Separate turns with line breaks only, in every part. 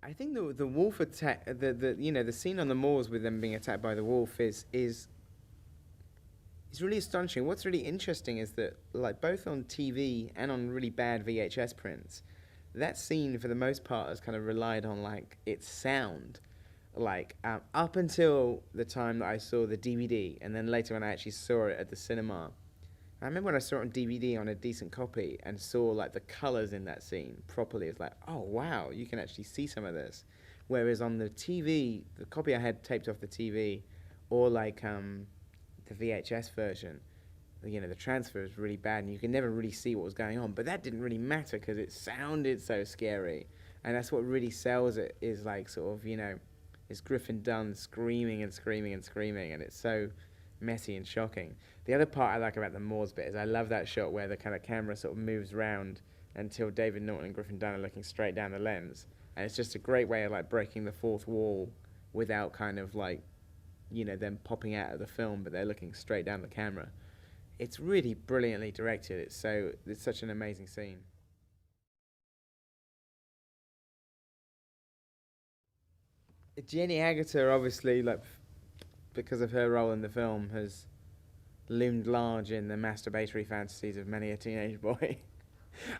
I think the wolf attack, the scene on the moors with them being attacked by the wolf is really astonishing. What's really interesting is that, like, both on TV and on really bad VHS prints, that scene for the most part has kind of relied on like its sound, like up until the time that I saw the DVD, and then later when I actually saw it at the cinema. I remember when I saw it on DVD on a decent copy and saw like the colors in that scene properly. It's like, oh wow, you can actually see some of this. Whereas on the TV, the copy I had taped off the TV, or like the VHS version, the transfer was really bad, and you could never really see what was going on. But that didn't really matter because it sounded so scary, and that's what really sells it. Is like sort of it's Griffin Dunn screaming and screaming and screaming, and it's so messy and shocking. The other part I like about the Moors bit is I love that shot where the kind of camera sort of moves round until David Norton and Griffin Dunn are looking straight down the lens, and it's just a great way of like breaking the fourth wall without kind of like them popping out of the film, but they're looking straight down the camera. It's really brilliantly directed. It's such an amazing scene. Jenny Agutter, obviously, like because of her role in the film, has loomed large in the masturbatory fantasies of many a teenage boy.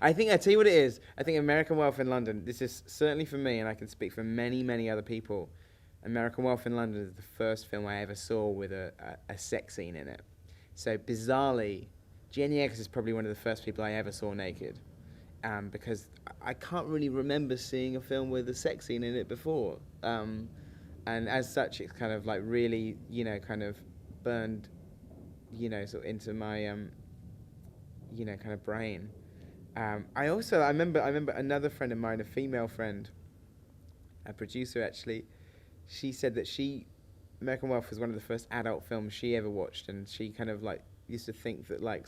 I tell you what it is. I think American Wealth in London. This is certainly for me, and I can speak for many, many other people. American Wealth in London is the first film I ever saw with a sex scene in it. So bizarrely, Jenny X is probably one of the first people I ever saw naked, because I can't really remember seeing a film with a sex scene in it before. And as such, it's kind of like really, kind of burned, sort of into my, kind of brain. I remember another friend of mine, a female friend, a producer actually. She said that American Wealth was one of the first adult films she ever watched, and she kind of like used to think that like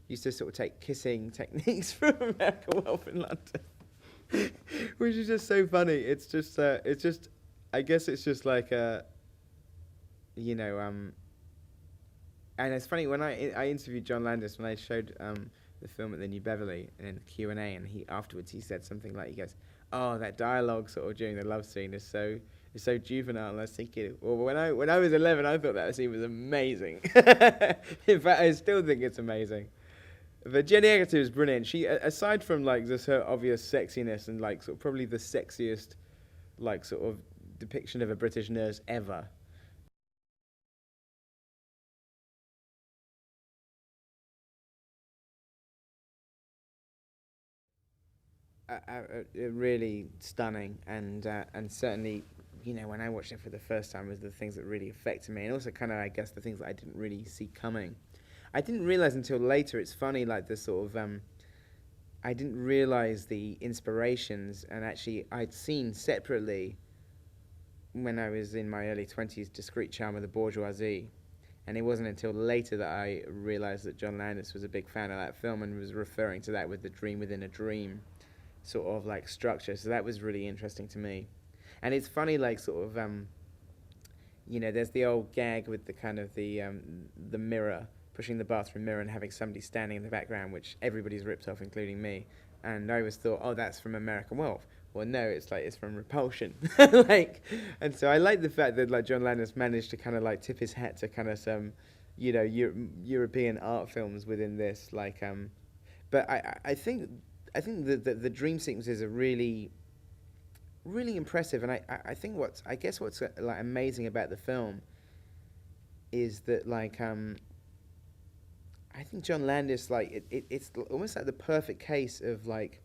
used to take kissing techniques from American Wealth in London, which is just so funny. I guess it's just like and it's funny when I interviewed John Landis when I showed the film at the New Beverly in the Q&A, and he afterwards he said something like, he goes, "Oh, that dialogue sort of during the love scene is so juvenile." And I was thinking, well, when I was 11, I thought that scene was amazing. In fact, I still think it's amazing. But Jenny Agutter is brilliant. She, aside from like just her obvious sexiness and like sort of probably the sexiest like sort of depiction of a British nurse ever. Really stunning, and certainly, when I watched it for the first time, was the things that really affected me, and also kind of, I guess, the things that I didn't really see coming. I didn't realize until later. It's funny, like the sort of, I didn't realize the inspirations, and actually, I'd seen separately when I was in my early 20s, Discreet Charm of the Bourgeoisie. And it wasn't until later that I realized that John Landis was a big fan of that film and was referring to that with the dream within a dream sort of like structure. So that was really interesting to me. And it's funny, like sort of, there's the old gag with the kind of the mirror, pushing the bathroom mirror and having somebody standing in the background, which everybody's ripped off, including me. And I always thought, oh, that's from American Wealth. Well, no, it's from Repulsion. Like, and so I like the fact that like John Landis managed to kind of like tip his hat to kind of some, European art films within this. Like, but I think that the dream sequences are really, really impressive. And I think what's like amazing about the film is that like I think John Landis, like it's almost like the perfect case of like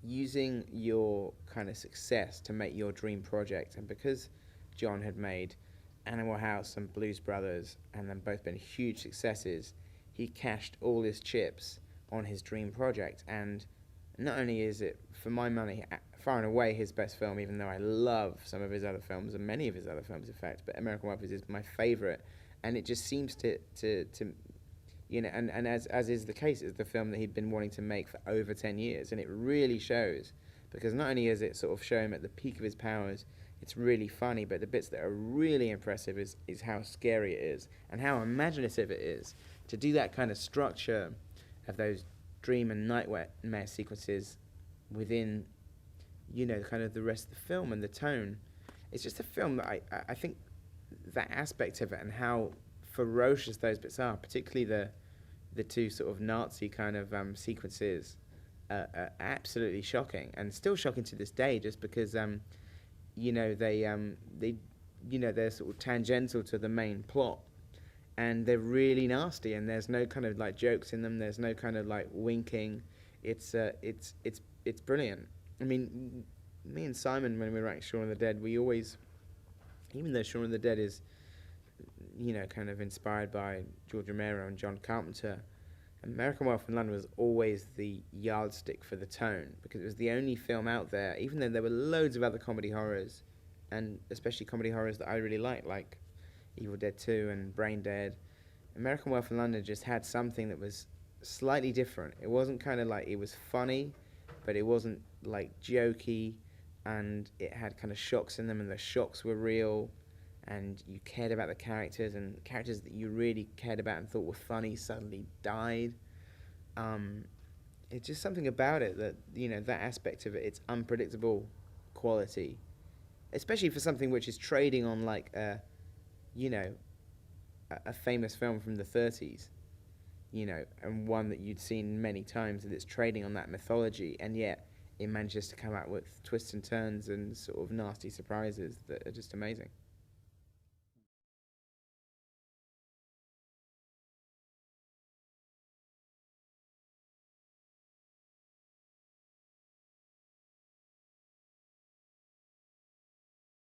using your kind of success to make your dream project. And because John had made Animal House and Blues Brothers and then both been huge successes, he cashed all his chips on his dream project. And not only is it, for my money, far and away his best film, even though I love some of his other films, and many of his other films in fact, but American Werewolf is my favourite. And it just seems to and as is the case, it's the film that he'd been wanting to make for over 10 years, and it really shows, because not only is it sort of show him at the peak of his powers, it's really funny, but the bits that are really impressive is how scary it is, and how imaginative it is, to do that kind of structure of those dream and nightmare sequences within kind of the rest of the film and the tone. It's just a film that I think that aspect of it and how ferocious those bits are, particularly the two sort of Nazi kind of sequences, are absolutely shocking and still shocking to this day, just because they're sort of tangential to the main plot, and they're really nasty, and there's no kind of like jokes in them. There's no kind of like winking. It's brilliant. I mean, me and Simon, when we were writing Shaun of the Dead, we always, even though Shaun of the Dead is, kind of inspired by George Romero and John Carpenter, American Werewolf in London was always the yardstick for the tone, because it was the only film out there, even though there were loads of other comedy horrors, and especially comedy horrors that I really like Evil Dead 2 and Brain Dead. American Werewolf in London just had something that was slightly different. It wasn't kind of like, it was funny, but it wasn't like jokey, and it had kind of shocks in them, and the shocks were real, and you cared about the characters, and characters that you really cared about and thought were funny suddenly died. It's just something about it that, that aspect of it, its unpredictable quality, especially for something which is trading on like a famous film from the 30s, and one that you'd seen many times, and it's trading on that mythology, and yet it manages to come out with twists and turns and sort of nasty surprises that are just amazing.